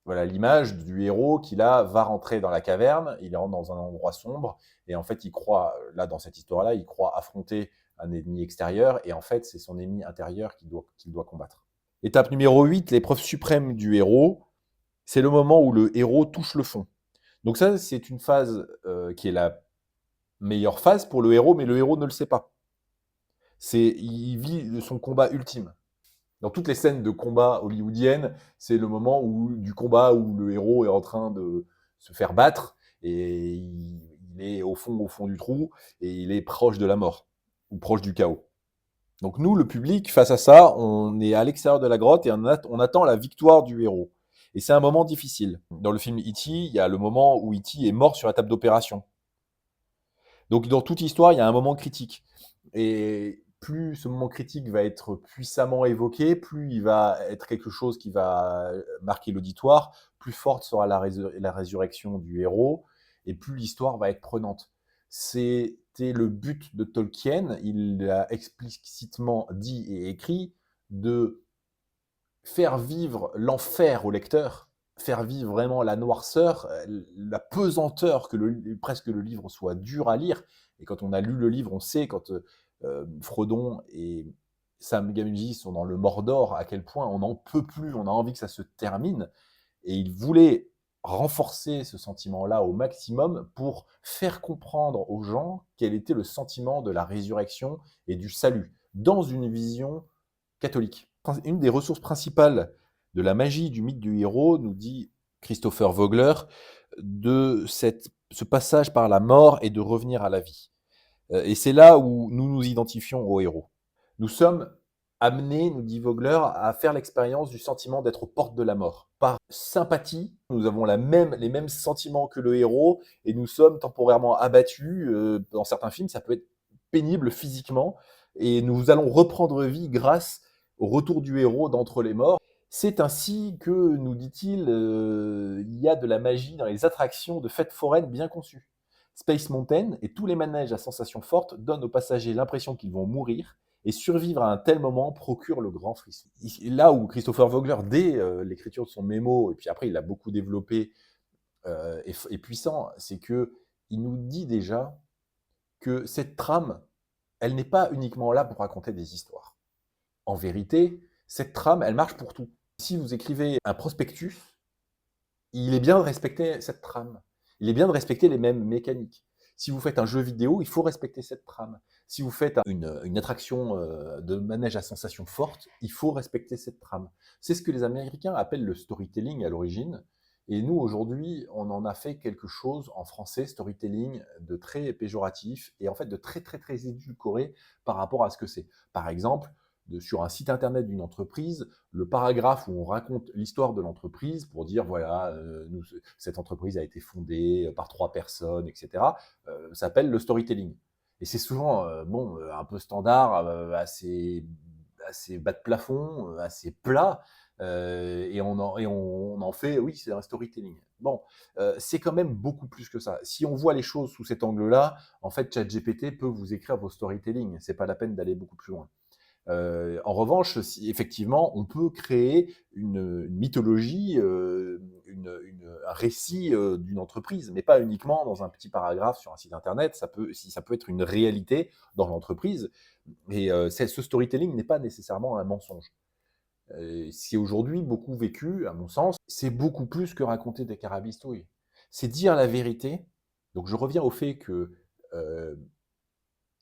Voilà l'image du héros qui là va rentrer dans la caverne, il rentre dans un endroit sombre, et en fait il croit, là dans cette histoire-là, il croit affronter un ennemi extérieur, et en fait c'est son ennemi intérieur qu'il doit combattre. Étape numéro 8, l'épreuve suprême du héros, c'est le moment où le héros touche le fond. Donc ça, c'est une phase qui est la meilleure phase pour le héros, mais le héros ne le sait pas. Il vit son combat ultime. Dans toutes les scènes de combat hollywoodiennes, c'est le moment du combat où le héros est en train de se faire battre et il est au fond du trou et il est proche de la mort ou proche du chaos. Donc nous, le public, face à ça, on est à l'extérieur de la grotte et on attend la victoire du héros. Et c'est un moment difficile. Dans le film E.T., il y a le moment où E.T. est mort sur la table d'opération. Donc dans toute histoire, il y a un moment critique. Et plus ce moment critique va être puissamment évoqué, plus il va être quelque chose qui va marquer l'auditoire, plus forte sera la résurrection du héros, et plus l'histoire va être prenante. C'était le but de Tolkien, il l'a explicitement dit et écrit, de faire vivre l'enfer au lecteur, faire vivre vraiment la noirceur, la pesanteur que presque le livre soit dur à lire. Et quand on a lu le livre, on sait quand Frodon et Sam Gamgee sont dans le Mordor, à quel point on n'en peut plus, on a envie que ça se termine. Et il voulait renforcer ce sentiment-là au maximum pour faire comprendre aux gens quel était le sentiment de la résurrection et du salut, dans une vision catholique. Une des ressources principales de la magie du mythe du héros, nous dit Christopher Vogler, de ce passage par la mort et de revenir à la vie. Et c'est là où nous nous identifions au héros. Nous sommes amenés, nous dit Vogler, à faire l'expérience du sentiment d'être aux portes de la mort. Par sympathie, nous avons les mêmes sentiments que le héros et nous sommes temporairement abattus. Dans certains films, ça peut être pénible physiquement et nous allons reprendre vie grâce au retour du héros d'entre les morts. C'est ainsi que, nous dit-il, il y a de la magie dans les attractions de fêtes foraines bien conçues. Space Mountain et tous les manèges à sensations fortes donnent aux passagers l'impression qu'ils vont mourir, et survivre à un tel moment procure le grand frisson. Là où Christopher Vogler, dès l'écriture de son mémo, et puis après il a beaucoup développé est puissant, c'est qu'il nous dit déjà que cette trame, elle n'est pas uniquement là pour raconter des histoires. En vérité, cette trame, elle marche pour tout. Si vous écrivez un prospectus, il est bien de respecter cette trame. Il est bien de respecter les mêmes mécaniques. Si vous faites un jeu vidéo, il faut respecter cette trame. Si vous faites une attraction de manège à sensations fortes, il faut respecter cette trame. C'est ce que les Américains appellent le storytelling à l'origine. Et nous, aujourd'hui, on en a fait quelque chose en français, storytelling, de très péjoratif et en fait de très, très, très édulcoré par rapport à ce que c'est. Par exemple, sur un site internet d'une entreprise, le paragraphe où on raconte l'histoire de l'entreprise pour dire voilà, cette entreprise a été fondée par 3 personnes, etc., s'appelle le storytelling. Et c'est souvent un peu standard, assez bas de plafond, assez plat, et on en fait, oui, c'est un storytelling. Bon, c'est quand même beaucoup plus que ça. Si on voit les choses sous cet angle-là, en fait, ChatGPT peut vous écrire vos storytelling. C'est pas la peine d'aller beaucoup plus loin. En revanche, si effectivement, on peut créer une mythologie, un récit d'une entreprise, mais pas uniquement dans un petit paragraphe sur un site internet. Ça peut être une réalité dans l'entreprise. Et ce storytelling n'est pas nécessairement un mensonge. C'est aujourd'hui beaucoup vécu, à mon sens, c'est beaucoup plus que raconter des carabistouilles. C'est dire la vérité. Donc je reviens au fait que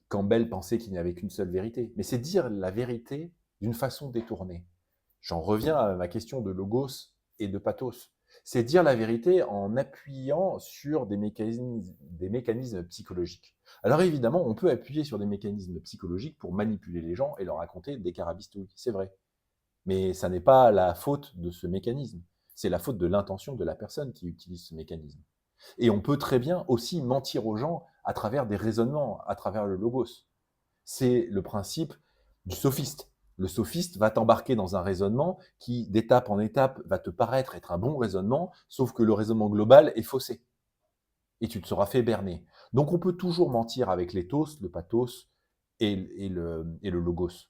Campbell pensait qu'il n'y avait qu'une seule vérité. Mais c'est dire la vérité d'une façon détournée. J'en reviens à ma question de logos et de pathos. C'est dire la vérité en appuyant sur des mécanismes psychologiques. Alors évidemment, on peut appuyer sur des mécanismes psychologiques pour manipuler les gens et leur raconter des carabistouilles, c'est vrai. Mais ça n'est pas la faute de ce mécanisme. C'est la faute de l'intention de la personne qui utilise ce mécanisme. Et on peut très bien aussi mentir aux gens à travers des raisonnements, à travers le logos. C'est le principe du sophiste. Le sophiste va t'embarquer dans un raisonnement qui, d'étape en étape, va te paraître être un bon raisonnement, sauf que le raisonnement global est faussé. Et tu te seras fait berner. Donc on peut toujours mentir avec l'éthos, le pathos et le logos.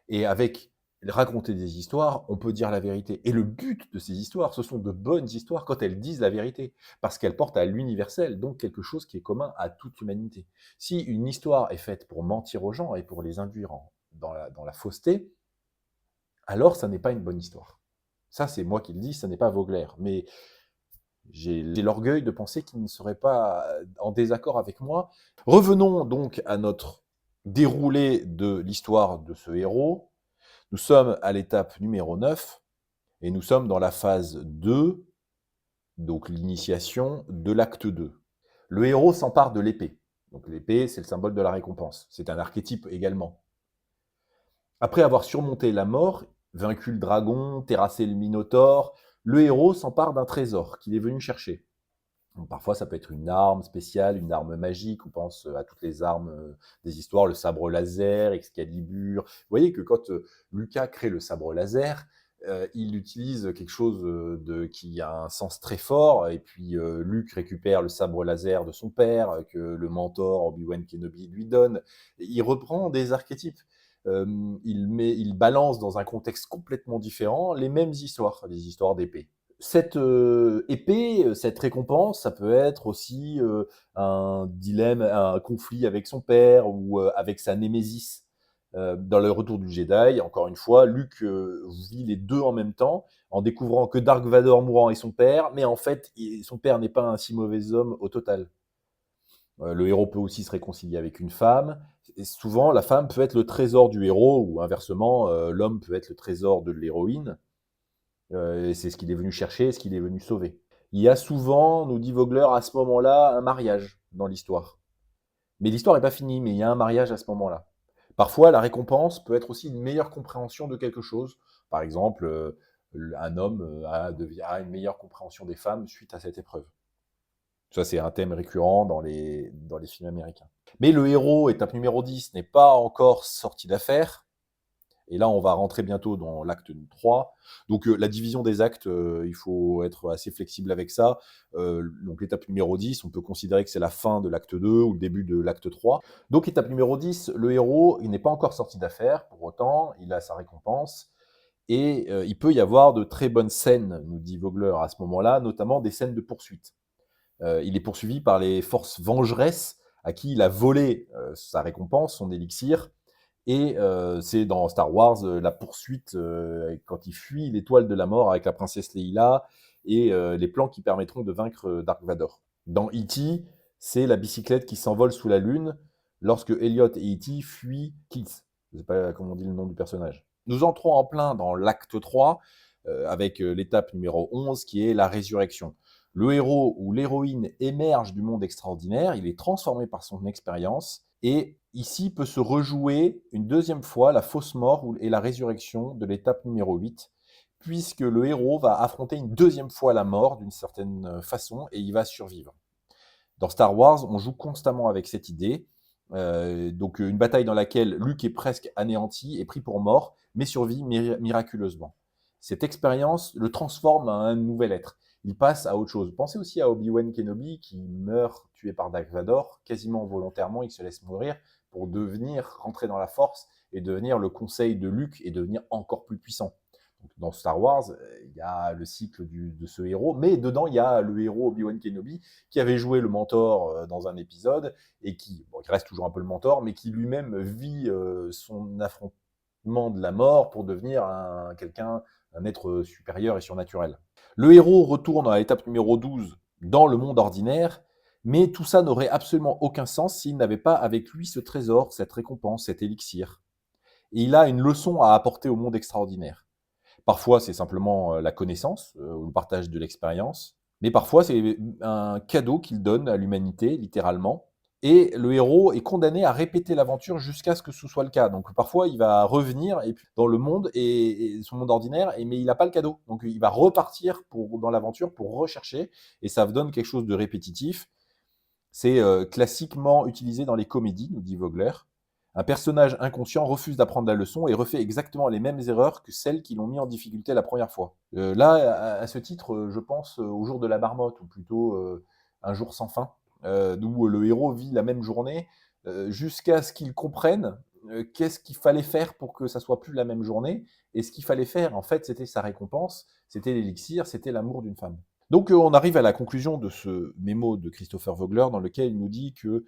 Et avec raconter des histoires, on peut dire la vérité. Et le but de ces histoires, ce sont de bonnes histoires quand elles disent la vérité, parce qu'elles portent à l'universel, donc quelque chose qui est commun à toute l'humanité. Si une histoire est faite pour mentir aux gens et pour les induire dans la fausseté, alors ça n'est pas une bonne histoire. Ça, c'est moi qui le dis, ça n'est pas Vogler. Mais j'ai l'orgueil de penser qu'il ne serait pas en désaccord avec moi. Revenons donc à notre déroulé de l'histoire de ce héros. Nous sommes à l'étape numéro 9 et nous sommes dans la phase 2, donc l'initiation de l'acte 2. Le héros s'empare de l'épée. Donc l'épée, c'est le symbole de la récompense. C'est un archétype également. Après avoir surmonté la mort, vaincu le dragon, terrassé le minotaure, le héros s'empare d'un trésor qu'il est venu chercher. Donc, parfois, ça peut être une arme spéciale, une arme magique. On pense à toutes les armes des histoires, le sabre laser, Excalibur. Vous voyez que quand Lucas crée le sabre laser, il utilise quelque chose qui a un sens très fort. Et puis, Luke récupère le sabre laser de son père, que le mentor Obi-Wan Kenobi lui donne. Et il reprend des archétypes. Il balance dans un contexte complètement différent les mêmes histoires, les histoires d'épée. Cette épée, cette récompense, ça peut être aussi un dilemme, un conflit avec son père ou avec sa némésis. Dans le Retour du Jedi, encore une fois, Luke vit les deux en même temps, en découvrant que Dark Vador mourant est son père, mais en fait, son père n'est pas un si mauvais homme au total. Le héros peut aussi se réconcilier avec une femme. Et souvent, la femme peut être le trésor du héros, ou inversement, l'homme peut être le trésor de l'héroïne. C'est ce qu'il est venu chercher, ce qu'il est venu sauver. Il y a souvent, nous dit Vogler, à ce moment-là, un mariage dans l'histoire. Mais l'histoire n'est pas finie, mais il y a un mariage à ce moment-là. Parfois, la récompense peut être aussi une meilleure compréhension de quelque chose. Par exemple, un homme a une meilleure compréhension des femmes suite à cette épreuve. Ça, c'est un thème récurrent dans les films américains. Mais le héros, étape numéro 10, n'est pas encore sorti d'affaire. Et là, on va rentrer bientôt dans l'acte 3. Donc, la division des actes, il faut être assez flexible avec ça. Donc, l'étape numéro 10, on peut considérer que c'est la fin de l'acte 2 ou le début de l'acte 3. Donc, étape numéro 10, le héros, il n'est pas encore sorti d'affaire. Pour autant, il a sa récompense. Et il peut y avoir de très bonnes scènes, nous dit Vogler à ce moment-là, notamment des scènes de poursuite. Il est poursuivi par les forces vengeresses à qui il a volé sa récompense, son élixir. Et c'est dans Star Wars la poursuite quand il fuit l'étoile de la mort avec la princesse Leila et les plans qui permettront de vaincre Dark Vador. Dans E.T., c'est la bicyclette qui s'envole sous la lune lorsque Elliot et E.T. fuient Keith. Je ne sais pas comment on dit le nom du personnage. Nous entrons en plein dans l'acte 3 avec l'étape numéro 11 qui est la résurrection. Le héros ou l'héroïne émerge du monde extraordinaire, il est transformé par son expérience et ici peut se rejouer une deuxième fois la fausse mort et la résurrection de l'étape numéro 8, puisque le héros va affronter une deuxième fois la mort d'une certaine façon et il va survivre. Dans Star Wars, on joue constamment avec cette idée. Donc une bataille dans laquelle Luke est presque anéanti et pris pour mort, mais survit miraculeusement. Cette expérience le transforme en un nouvel être. Il passe à autre chose. Pensez aussi à Obi-Wan Kenobi qui meurt tué par Dark Vador, quasiment volontairement, il se laisse mourir pour rentrer dans la Force et devenir le conseil de Luke et devenir encore plus puissant. Donc, dans Star Wars, il y a le cycle de ce héros, mais dedans, il y a le héros Obi-Wan Kenobi qui avait joué le mentor dans un épisode et qui reste toujours un peu le mentor, mais qui lui-même vit son affrontement de la mort pour devenir un être supérieur et surnaturel. Le héros retourne à l'étape numéro 12 dans le monde ordinaire, mais tout ça n'aurait absolument aucun sens s'il n'avait pas avec lui ce trésor, cette récompense, cet élixir. Et il a une leçon à apporter au monde extraordinaire. Parfois, c'est simplement la connaissance, ou le partage de l'expérience, mais parfois, c'est un cadeau qu'il donne à l'humanité, littéralement. Et le héros est condamné à répéter l'aventure jusqu'à ce que ce soit le cas. Donc parfois, il va revenir dans le monde et son monde ordinaire, mais il n'a pas le cadeau. Donc il va repartir dans l'aventure pour rechercher, et ça donne quelque chose de répétitif. C'est classiquement utilisé dans les comédies, nous dit Vogler. Un personnage inconscient refuse d'apprendre la leçon et refait exactement les mêmes erreurs que celles qui l'ont mis en difficulté la première fois. Là, à ce titre, je pense au jour de la marmotte, ou plutôt un jour sans fin, où le héros vit la même journée jusqu'à ce qu'il comprenne qu'est-ce qu'il fallait faire pour que ça soit plus la même journée. Et ce qu'il fallait faire, en fait, c'était sa récompense, c'était l'élixir, c'était l'amour d'une femme. Donc on arrive à la conclusion de ce mémo de Christopher Vogler dans lequel il nous dit que,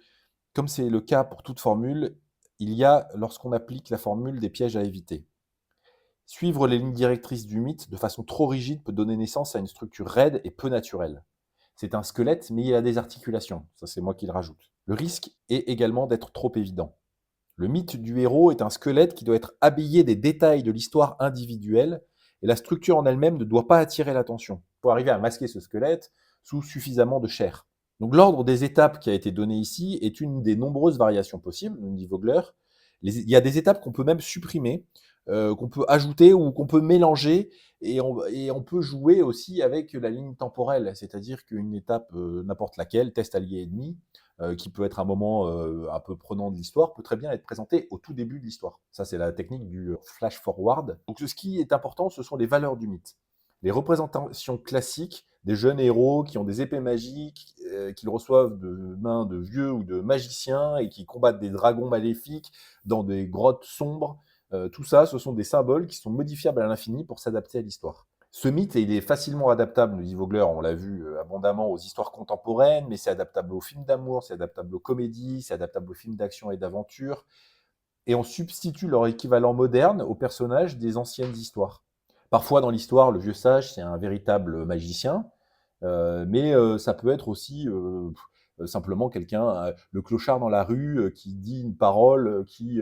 comme c'est le cas pour toute formule, il y a, lorsqu'on applique la formule, des pièges à éviter. Suivre les lignes directrices du mythe de façon trop rigide peut donner naissance à une structure raide et peu naturelle. C'est un squelette, mais il a des articulations. Ça, c'est moi qui le rajoute. Le risque est également d'être trop évident. Le mythe du héros est un squelette qui doit être habillé des détails de l'histoire individuelle, et la structure en elle-même ne doit pas attirer l'attention. Il faut arriver à masquer ce squelette sous suffisamment de chair. Donc l'ordre des étapes qui a été donné ici est une des nombreuses variations possibles, nous dit Vogler. Il y a des étapes qu'on peut même supprimer, qu'on peut ajouter ou qu'on peut mélanger, et on peut jouer aussi avec la ligne temporelle, c'est-à-dire qu'une étape, n'importe laquelle, test allié-ennemi, qui peut être un moment un peu prenant de l'histoire, peut très bien être présenté au tout début de l'histoire. Ça, c'est la technique du flash forward. Donc ce qui est important, ce sont les valeurs du mythe. Les représentations classiques des jeunes héros qui ont des épées magiques, qu'ils reçoivent de mains de vieux ou de magiciens et qui combattent des dragons maléfiques dans des grottes sombres. Tout ça, ce sont des symboles qui sont modifiables à l'infini pour s'adapter à l'histoire. Ce mythe, il est facilement adaptable, nous dit Vogler, on l'a vu abondamment aux histoires contemporaines, mais c'est adaptable aux films d'amour, c'est adaptable aux comédies, c'est adaptable aux films d'action et d'aventure. Et on substitue leur équivalent moderne aux personnages des anciennes histoires. Parfois, dans l'histoire, le vieux sage, c'est un véritable magicien, mais ça peut être aussi simplement quelqu'un, le clochard dans la rue, qui dit une parole qui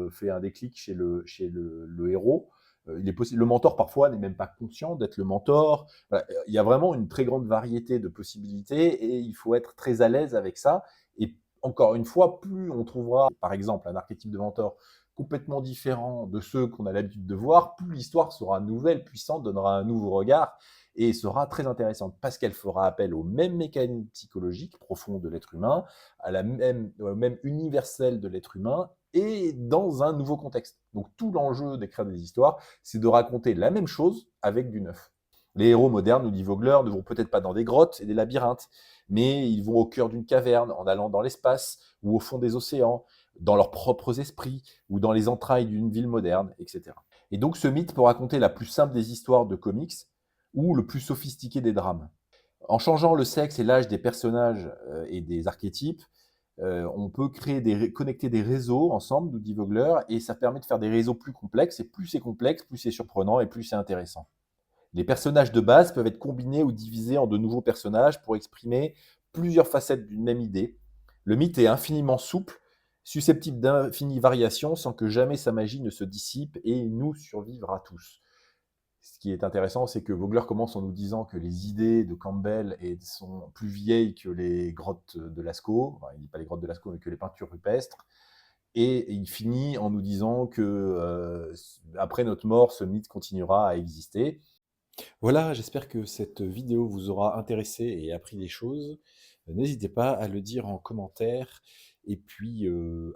fait un déclic chez le héros. Le mentor, parfois, n'est même pas conscient d'être le mentor. Voilà, il y a vraiment une très grande variété de possibilités et il faut être très à l'aise avec ça. Et encore une fois, plus on trouvera, par exemple, un archétype de mentor complètement différent de ceux qu'on a l'habitude de voir, plus l'histoire sera nouvelle, puissante, donnera un nouveau regard et sera très intéressante parce qu'elle fera appel aux mêmes mécanismes psychologiques profonds de l'être humain, au même universel de l'être humain et dans un nouveau contexte. Donc tout l'enjeu d'écrire des histoires, c'est de raconter la même chose avec du neuf. Les héros modernes, nous dit Vogler, ne vont peut-être pas dans des grottes et des labyrinthes, mais ils vont au cœur d'une caverne en allant dans l'espace ou au fond des océans, dans leurs propres esprits ou dans les entrailles d'une ville moderne, etc. Et donc ce mythe peut raconter la plus simple des histoires de comics ou le plus sophistiqué des drames. En changeant le sexe et l'âge des personnages et des archétypes, on peut connecter des réseaux ensemble, nous dit Vogler, et ça permet de faire des réseaux plus complexes. Et plus c'est complexe, plus c'est surprenant et plus c'est intéressant. Les personnages de base peuvent être combinés ou divisés en de nouveaux personnages pour exprimer plusieurs facettes d'une même idée. Le mythe est infiniment souple, susceptible d'infinies variations sans que jamais sa magie ne se dissipe et nous survivra tous. Ce qui est intéressant, c'est que Vogler commence en nous disant que les idées de Campbell sont plus vieilles que les grottes de Lascaux. Enfin, il ne dit pas les grottes de Lascaux, mais que les peintures rupestres. Et il finit en nous disant que après notre mort, ce mythe continuera à exister. Voilà, j'espère que cette vidéo vous aura intéressé et appris des choses. N'hésitez pas à le dire en commentaire. Et puis,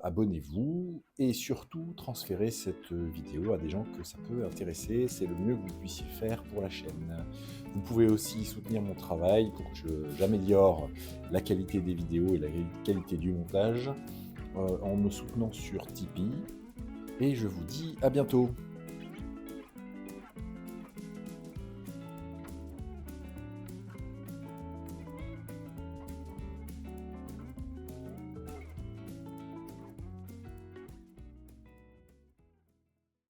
abonnez-vous et surtout, transférez cette vidéo à des gens que ça peut intéresser. C'est le mieux que vous puissiez faire pour la chaîne. Vous pouvez aussi soutenir mon travail pour que j'améliore la qualité des vidéos et la qualité du montage en me soutenant sur Tipeee. Et je vous dis à bientôt.